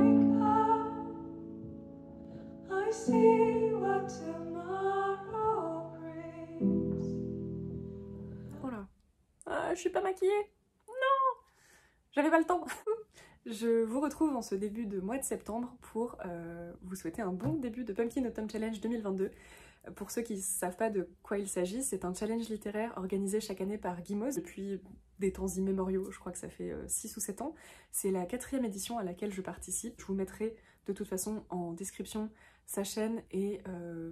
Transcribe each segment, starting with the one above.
wake up, I see what tomorrow brings. Voilà. Je suis pas maquillée. Non, j'avais pas le temps. Je vous retrouve en ce début de mois de septembre pour vous souhaiter un bon début de Pumpkin Autumn Challenge 2022. Pour ceux qui ne savent pas de quoi il s'agit, c'est un challenge littéraire organisé chaque année par Guimauve depuis des temps immémoriaux, je crois que ça fait 6 ou 7 ans. C'est la 4e édition à laquelle je participe. Je vous mettrai de toute façon en description sa chaîne et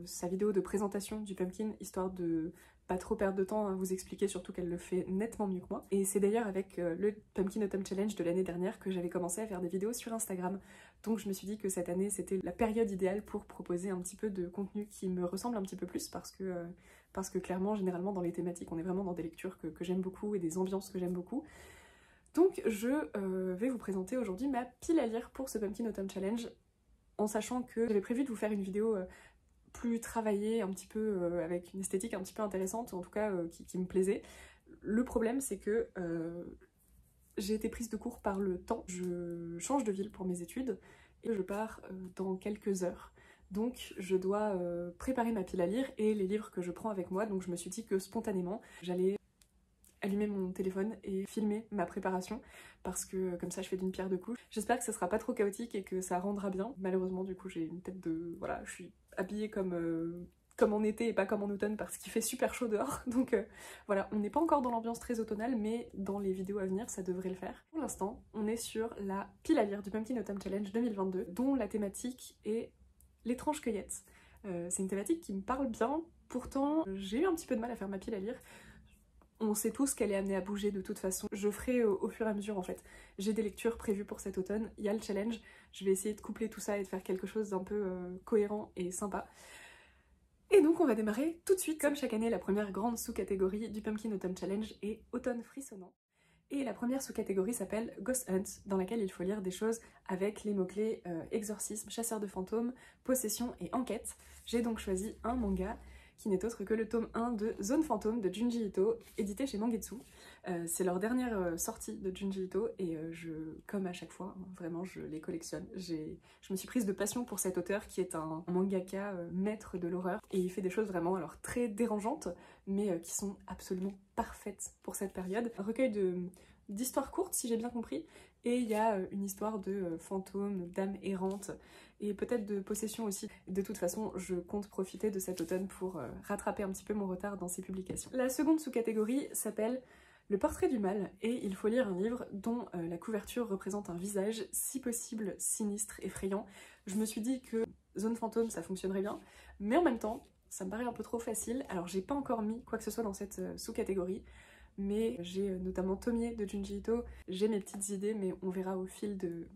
sa vidéo de présentation du Pumpkin, histoire de pas trop perdre de temps à vous expliquer, surtout qu'elle le fait nettement mieux que moi. Et c'est d'ailleurs avec le Pumpkin Autumn Challenge de l'année dernière que j'avais commencé à faire des vidéos sur Instagram. Donc je me suis dit que cette année c'était la période idéale pour proposer un petit peu de contenu qui me ressemble un petit peu plus parce que clairement, généralement dans les thématiques, on est vraiment dans des lectures que j'aime beaucoup et des ambiances que j'aime beaucoup. Donc je vais vous présenter aujourd'hui ma pile à lire pour ce Pumpkin Autumn Challenge, en sachant que j'avais prévu de vous faire une vidéo plus travaillée, un petit peu avec une esthétique un petit peu intéressante, en tout cas qui me plaisait. Le problème c'est que j'ai été prise de court par le temps. Je change de ville pour mes études et je pars dans quelques heures. Donc je dois préparer ma pile à lire et les livres que je prends avec moi. Donc je me suis dit que spontanément j'allais allumer mon téléphone et filmer ma préparation parce que comme ça je fais d'une pierre deux coups. J'espère que ça sera pas trop chaotique et que ça rendra bien. Malheureusement du coup j'ai une tête de... voilà, je suis habillée comme en été et pas comme en automne parce qu'il fait super chaud dehors. Donc voilà, on n'est pas encore dans l'ambiance très automnale, mais dans les vidéos à venir ça devrait le faire. Pour l'instant, on est sur la pile à lire du Pumpkin Autumn Challenge 2022 dont la thématique est l'étrange cueillette. C'est une thématique qui me parle bien, pourtant j'ai eu un petit peu de mal à faire ma pile à lire. On sait tous qu'elle est amenée à bouger de toute façon. Je ferai au fur et à mesure en fait. J'ai des lectures prévues pour cet automne, il y a le challenge, je vais essayer de coupler tout ça et de faire quelque chose d'un peu cohérent et sympa. Et donc on va démarrer tout de suite. Comme chaque année, la première grande sous-catégorie du Pumpkin Autumn Challenge est Automne frissonnant. Et la première sous-catégorie s'appelle Ghost Hunt, dans laquelle il faut lire des choses avec les mots-clés exorcisme, chasseur de fantômes, possession et enquête. J'ai donc choisi un manga qui n'est autre que le tome 1 de Zone Fantôme de Junji Ito, édité chez Mangetsu. C'est leur dernière sortie de Junji Ito et comme à chaque fois, vraiment je les collectionne. Je me suis prise de passion pour cet auteur qui est un mangaka maître de l'horreur et il fait des choses vraiment alors très dérangeantes mais qui sont absolument parfaites pour cette période. Un recueil d'histoires courtes si j'ai bien compris, et il y a une histoire de fantômes, d'âmes errantes et peut-être de possession aussi. De toute façon, je compte profiter de cet automne pour rattraper un petit peu mon retard dans ces publications. La seconde sous-catégorie s'appelle Le portrait du mal, et il faut lire un livre dont la couverture représente un visage, si possible sinistre, effrayant. Je me suis dit que Zone Fantôme ça fonctionnerait bien, mais en même temps, ça me paraît un peu trop facile. Alors j'ai pas encore mis quoi que ce soit dans cette sous-catégorie, mais j'ai notamment Tomie de Junji Ito, j'ai mes petites idées, mais on verra au fil du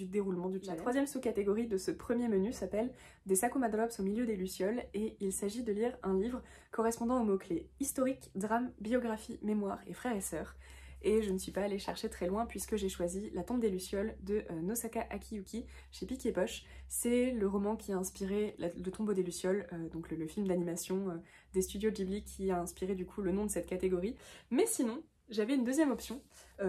déroulement du challenge. La troisième sous-catégorie de ce premier menu s'appelle Des Sakuma Drops au milieu des lucioles, et il s'agit de lire un livre correspondant aux mots-clés historique, drame, biographie, mémoire et frères et sœurs. Et je ne suis pas allée chercher très loin puisque j'ai choisi La tombe des lucioles de Nosaka Akiyuki chez Piquet Poche. C'est le roman qui a inspiré Le tombeau des lucioles, donc le film d'animation des studios Ghibli qui a inspiré du coup le nom de cette catégorie. Mais sinon, j'avais une deuxième option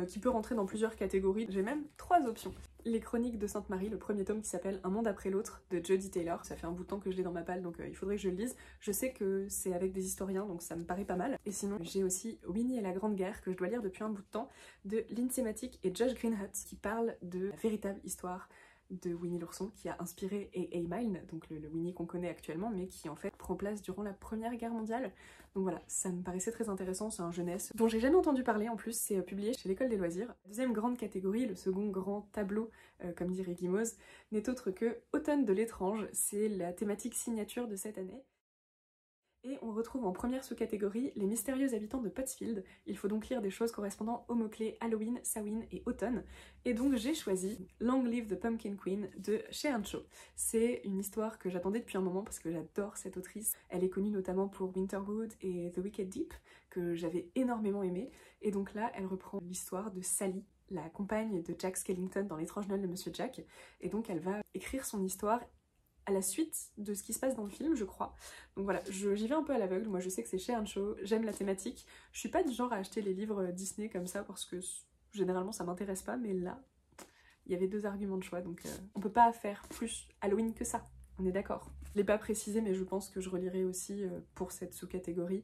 qui peut rentrer dans plusieurs catégories. J'ai même 3 options. Les Chroniques de Sainte-Marie, le premier tome qui s'appelle Un monde après l'autre de Jodi Taylor. Ça fait un bout de temps que je l'ai dans ma palle, donc il faudrait que je le lise. Je sais que c'est avec des historiens, donc ça me paraît pas mal. Et sinon, j'ai aussi Winnie et la Grande Guerre, que je dois lire depuis un bout de temps, de Lindsay Mattick et Josh Greenhut, qui parle de la véritable histoire de Winnie l'ourson, qui a inspiré A.A. Milne, donc le Winnie qu'on connaît actuellement, mais qui en fait prend place durant la Première Guerre mondiale. Donc voilà, ça me paraissait très intéressant, c'est un jeunesse dont j'ai jamais entendu parler, en plus c'est publié chez l'École des loisirs. La deuxième grande catégorie, le second grand tableau, comme dirait Guimauve, n'est autre que Automne de l'étrange, c'est la thématique signature de cette année. Et on retrouve en première sous-catégorie les mystérieux habitants de Pottsfield. Il faut donc lire des choses correspondant aux mots-clés Halloween, Samhain et automne. Et donc j'ai choisi Long Live the Pumpkin Queen de Shea Cho. C'est une histoire que j'attendais depuis un moment parce que j'adore cette autrice. Elle est connue notamment pour Winterwood et The Wicked Deep, que j'avais énormément aimé. Et donc là, elle reprend l'histoire de Sally, la compagne de Jack Skellington dans L'étrange Noël de Monsieur Jack. Et donc elle va écrire son histoire à la suite de ce qui se passe dans le film, je crois. Donc voilà, j'y vais un peu à l'aveugle. Moi je sais que c'est Shea Cho, j'aime la thématique. Je suis pas du genre à acheter les livres Disney comme ça parce que généralement ça m'intéresse pas, mais là, il y avait 2 arguments de choix, donc on peut pas faire plus Halloween que ça, on est d'accord. Je l'ai pas précisé, mais je pense que je relirai aussi pour cette sous-catégorie,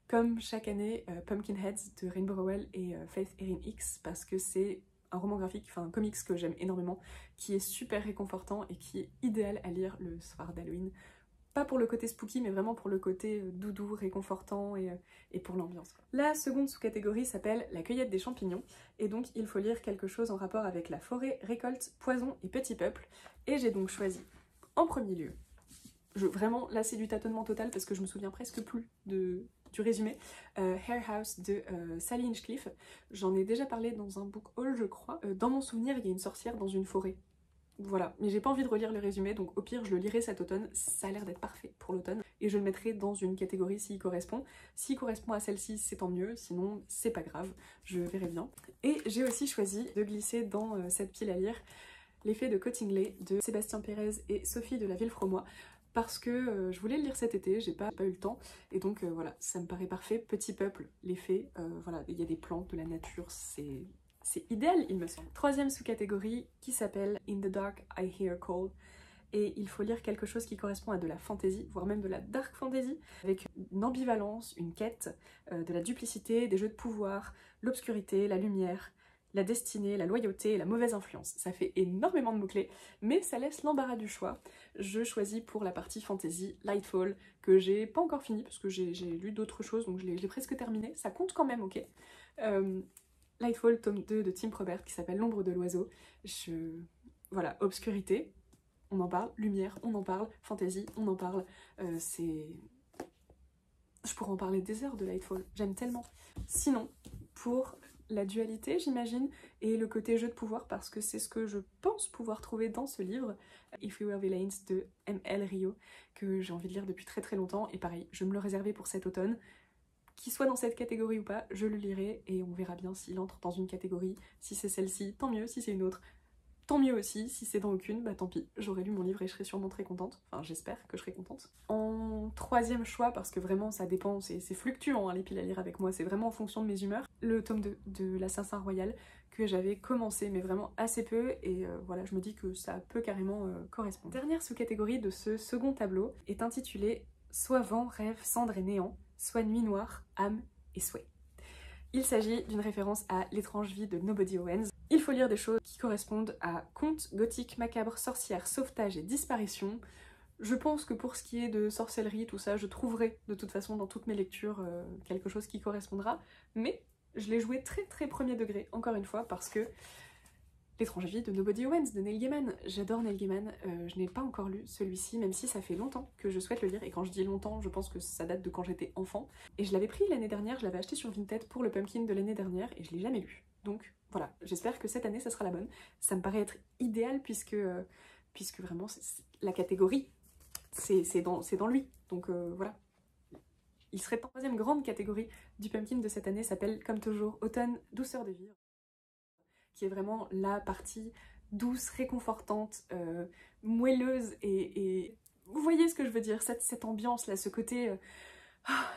comme chaque année, Pumpkinheads de Rainbow Rowell et Faith Erin Hicks, parce que c'est un roman graphique, enfin un comics que j'aime énormément, qui est super réconfortant et qui est idéal à lire le soir d'Halloween. Pas pour le côté spooky, mais vraiment pour le côté doudou, réconfortant et pour l'ambiance. La seconde sous-catégorie s'appelle la cueillette des champignons, et donc il faut lire quelque chose en rapport avec la forêt, récolte, poison et petit peuple. Et j'ai donc choisi, en premier lieu, vraiment là c'est du tâtonnement total parce que je me souviens presque plus du résumé, Hare House de Sally Hinchcliffe. J'en ai déjà parlé dans un book haul je crois. Dans mon souvenir il y a une sorcière dans une forêt. Voilà, mais j'ai pas envie de relire le résumé, donc au pire je le lirai cet automne, ça a l'air d'être parfait pour l'automne, et je le mettrai dans une catégorie s'il correspond. S'il correspond à celle-ci, c'est tant mieux, sinon c'est pas grave, je verrai bien. Et j'ai aussi choisi de glisser dans cette pile à lire Les Fées de Cottingley de Sébastien Pérez et Sophie de la Villefromois, parce que je voulais le lire cet été, j'ai pas eu le temps, et donc voilà, ça me paraît parfait. Petit peuple, les fées, voilà, il y a des plantes, de la nature, c'est idéal, il me semble. Troisième sous-catégorie qui s'appelle In the Dark I Hear Call. Et il faut lire quelque chose qui correspond à de la fantasy, voire même de la dark fantasy, avec une ambivalence, une quête, de la duplicité, des jeux de pouvoir, l'obscurité, la lumière, la destinée, la loyauté et la mauvaise influence. Ça fait énormément de mots-clés, mais ça laisse l'embarras du choix. Je choisis pour la partie fantasy Lightfall, que j'ai pas encore fini, parce que j'ai lu d'autres choses, donc je l'ai presque terminé. Ça compte quand même, ok. Lightfall, tome 2 de Tim Probert, qui s'appelle L'ombre de l'oiseau. Voilà, obscurité, on en parle, lumière, on en parle, fantasy, on en parle. Je pourrais en parler des heures de Lightfall, j'aime tellement. Sinon, pour la dualité, j'imagine, et le côté jeu de pouvoir, parce que c'est ce que je pense pouvoir trouver dans ce livre, If We Were Villains de M.L. Rio, que j'ai envie de lire depuis très très longtemps, et pareil, je me le réservais pour cet automne. Qu'il soit dans cette catégorie ou pas, je le lirai et on verra bien s'il entre dans une catégorie. Si c'est celle-ci, tant mieux. Si c'est une autre, tant mieux aussi. Si c'est dans aucune, bah tant pis. J'aurai lu mon livre et je serai sûrement très contente. Enfin, j'espère que je serai contente. En troisième choix, parce que vraiment ça dépend, c'est fluctuant hein, les piles à lire avec moi, c'est vraiment en fonction de mes humeurs, le tome de l'Assassin Royal que j'avais commencé, mais vraiment assez peu, et voilà, je me dis que ça peut carrément correspondre. Dernière sous-catégorie de ce second tableau est intitulée Soit vent, rêve, cendre et néant, soit nuit noire, âme et souhait. Il s'agit d'une référence à L'étrange vie de Nobody Owens. Il faut lire des choses qui correspondent à contes, gothiques, macabres, sorcières, sauvetage et disparition. Je pense que pour ce qui est de sorcellerie, tout ça, je trouverai de toute façon dans toutes mes lectures quelque chose qui correspondra, mais je l'ai joué très très premier degré, encore une fois, parce que L'étrange vie de Nobody Owens de Neil Gaiman. J'adore Neil Gaiman, je n'ai pas encore lu celui-ci, même si ça fait longtemps que je souhaite le lire, et quand je dis longtemps, je pense que ça date de quand j'étais enfant. Et je l'avais pris l'année dernière, je l'avais acheté sur Vinted pour le Pumpkin de l'année dernière, et je l'ai jamais lu. Donc voilà, j'espère que cette année ça sera la bonne. Ça me paraît être idéal puisque vraiment la catégorie, c'est dans lui. Donc voilà. Il serait temps. Troisième grande catégorie du Pumpkin de cette année s'appelle, comme toujours, Automne, douceur de vivre, qui est vraiment la partie douce, réconfortante, moelleuse, et vous voyez ce que je veux dire, cette ambiance là, ce côté,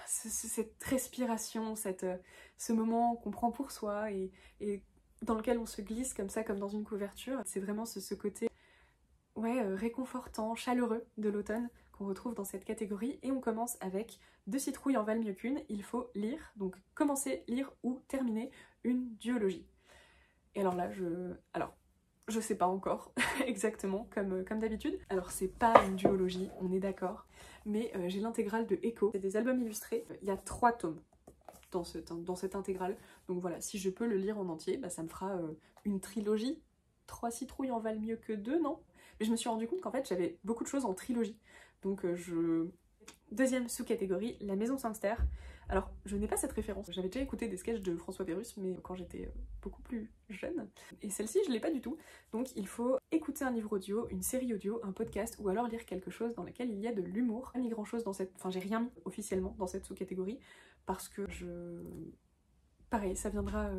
cette respiration, ce moment qu'on prend pour soi et dans lequel on se glisse comme ça, comme dans une couverture. C'est vraiment ce côté réconfortant, chaleureux de l'automne qu'on retrouve dans cette catégorie. Et on commence avec Deux citrouilles en valent mieux qu'une. Il faut lire, donc commencer, lire ou terminer une duologie. Et alors là, je sais pas encore exactement, comme d'habitude. Alors c'est pas une duologie, on est d'accord, mais j'ai l'intégrale de Echo. C'est des albums illustrés, il y a 3 tomes dans cette intégrale. Donc voilà, si je peux le lire en entier, bah, ça me fera une trilogie. 3 citrouilles en valent mieux que 2, non? Mais je me suis rendu compte qu'en fait j'avais beaucoup de choses en trilogie. Donc Deuxième sous-catégorie, La Maison Sangster. Alors, je n'ai pas cette référence. J'avais déjà écouté des sketchs de François Pérusse, mais quand j'étais beaucoup plus jeune. Et celle-ci, je ne l'ai pas du tout. Donc, il faut écouter un livre audio, une série audio, un podcast, ou alors lire quelque chose dans lequel il y a de l'humour. Pas mis grand-chose dans cette... Enfin, j'ai rien mis officiellement dans cette sous-catégorie, parce que pareil, ça viendra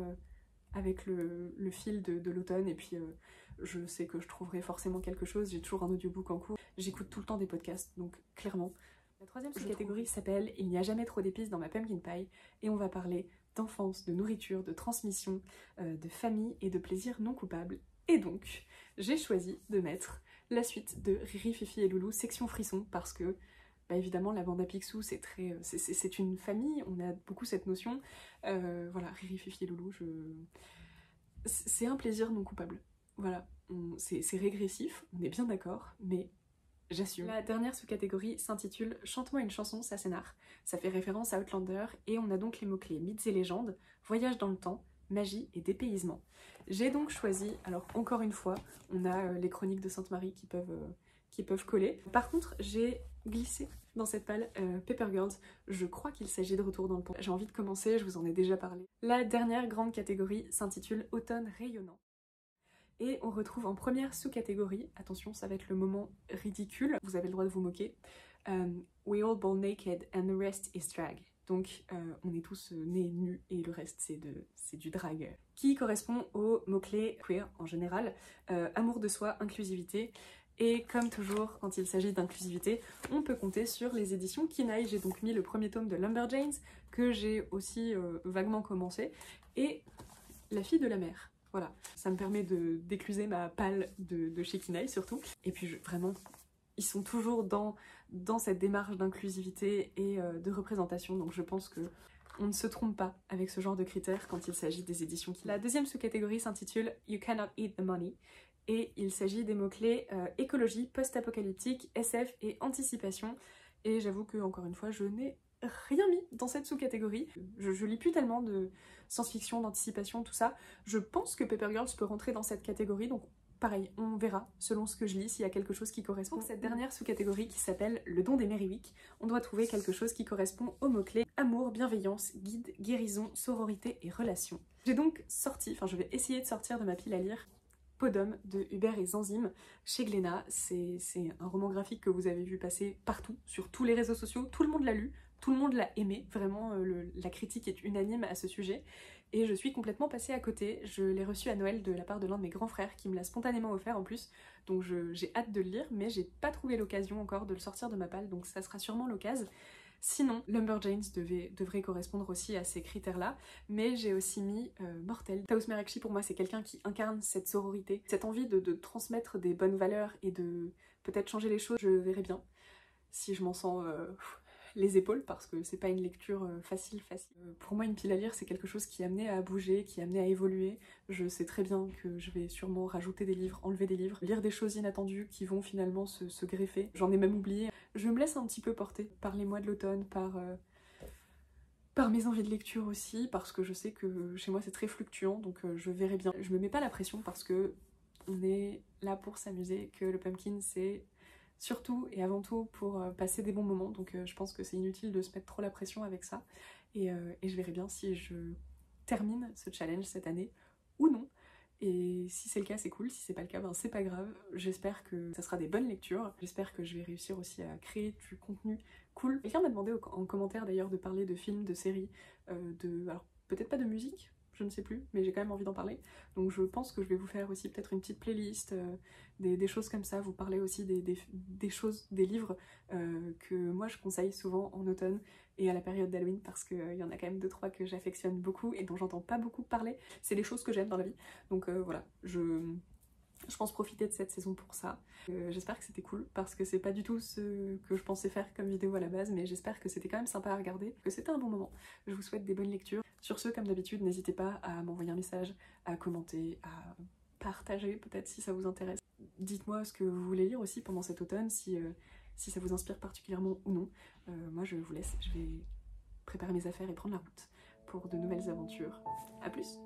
avec le fil de l'automne, et puis je sais que je trouverai forcément quelque chose. J'ai toujours un audiobook en cours. J'écoute tout le temps des podcasts, donc clairement... La troisième sous-catégorie s'appelle « Il n'y a jamais trop d'épices dans ma pumpkin pie » et on va parler d'enfance, de nourriture, de transmission, de famille et de plaisir non coupable. Et donc, j'ai choisi de mettre la suite de Riri, Fifi et Loulou, section frisson, parce que, bah évidemment, la bande à Picsou, c'est une famille, on a beaucoup cette notion. Voilà, Riri, Fifi et Loulou, c'est un plaisir non coupable. Voilà, c'est régressif, on est bien d'accord, mais j'assume. La dernière sous-catégorie s'intitule Chante-moi une chanson, ça s'énarre. Ça fait référence à Outlander et on a donc les mots-clés mythes et légendes, voyage dans le temps, magie et dépaysement. J'ai donc choisi, alors encore une fois, on a les chroniques de Sainte-Marie qui peuvent coller. Par contre, j'ai glissé dans cette palle Paper Girls. Je crois qu'il s'agit de Retour dans le temps. J'ai envie de commencer, je vous en ai déjà parlé. La dernière grande catégorie s'intitule Automne rayonnant. Et on retrouve en première sous-catégorie, attention ça va être le moment ridicule, vous avez le droit de vous moquer, We all born naked and the rest is drag. Donc on est tous nés nus et le reste c'est du drag. Qui correspond aux mots-clés queer en général, amour de soi, inclusivité. Et comme toujours, quand il s'agit d'inclusivité, on peut compter sur les éditions Kinaï. J'ai donc mis le premier tome de Lumberjanes, que j'ai aussi vaguement commencé, et La fille de la mer. Voilà, ça me permet d'écluser ma palle de chez Kinaï surtout. Et puis vraiment, ils sont toujours dans cette démarche d'inclusivité et de représentation, donc je pense que on ne se trompe pas avec ce genre de critères quand il s'agit des éditions Kinaï. La deuxième sous-catégorie s'intitule You Cannot Eat the Money, et il s'agit des mots-clés écologie, post-apocalyptique, SF et anticipation. Et j'avoue que, encore une fois, je n'ai rien mis dans cette sous-catégorie. Je lis plus tellement de science-fiction, d'anticipation, tout ça. Je pense que Paper Girls peut rentrer dans cette catégorie, donc pareil, on verra selon ce que je lis s'il y a quelque chose qui correspond. Pour cette dernière sous-catégorie qui s'appelle le don des Merryweek, on doit trouver quelque chose qui correspond aux mots-clés amour, bienveillance, guide, guérison, sororité et relation. J'ai donc sorti, enfin je vais essayer de sortir de ma pile à lire Podum de Hubert et Zanzim chez Glénat. C'est un roman graphique que vous avez vu passer partout, sur tous les réseaux sociaux, tout le monde l'a lu, tout le monde l'a aimé, vraiment la critique est unanime à ce sujet. Et je suis complètement passée à côté. Je l'ai reçu à Noël de la part de l'un de mes grands frères qui me l'a spontanément offert en plus. Donc j'ai hâte de le lire, mais j'ai pas trouvé l'occasion encore de le sortir de ma palle, donc ça sera sûrement l'occasion. Sinon, Lumberjanes devrait correspondre aussi à ces critères-là, mais j'ai aussi mis Mortel. Taous Merekchi pour moi c'est quelqu'un qui incarne cette sororité, cette envie de transmettre des bonnes valeurs et de peut-être changer les choses. Je verrai bien si je m'en sens les épaules, parce que c'est pas une lecture facile. Pour moi une pile à lire c'est quelque chose qui est amené à bouger, qui est amené à évoluer. Je sais très bien que je vais sûrement rajouter des livres, enlever des livres, lire des choses inattendues qui vont finalement se greffer. J'en ai même oublié. Je me laisse un petit peu porter par les mois de l'automne, par mes envies de lecture aussi, parce que je sais que chez moi c'est très fluctuant, donc je verrai bien. Je me mets pas la pression parce que on est là pour s'amuser, que le pumpkin c'est surtout et avant tout pour passer des bons moments, donc je pense que c'est inutile de se mettre trop la pression avec ça, et je verrai bien si je termine ce challenge cette année ou non. Et si c'est le cas c'est cool, si c'est pas le cas ben c'est pas grave. J'espère que ça sera des bonnes lectures, j'espère que je vais réussir aussi à créer du contenu cool. Quelqu'un m'a demandé en commentaire d'ailleurs de parler de films, de séries, alors peut-être pas de musique, je ne sais plus, mais j'ai quand même envie d'en parler. Donc je pense que je vais vous faire aussi peut-être une petite playlist, des choses comme ça, vous parler aussi des choses, des livres que moi je conseille souvent en automne et à la période d'Halloween, parce qu'il y en a quand même 2-3 que j'affectionne beaucoup et dont j'entends pas beaucoup parler. C'est des choses que j'aime dans la vie, donc voilà, je pense profiter de cette saison pour ça. J'espère que c'était cool, parce que c'est pas du tout ce que je pensais faire comme vidéo à la base, mais j'espère que c'était quand même sympa à regarder, que c'était un bon moment. Je vous souhaite des bonnes lectures. Sur ce, comme d'habitude, n'hésitez pas à m'envoyer un message, à commenter, à partager peut-être si ça vous intéresse. Dites-moi ce que vous voulez lire aussi pendant cet automne, si ça vous inspire particulièrement ou non. Moi je vous laisse, je vais préparer mes affaires et prendre la route pour de nouvelles aventures. A plus!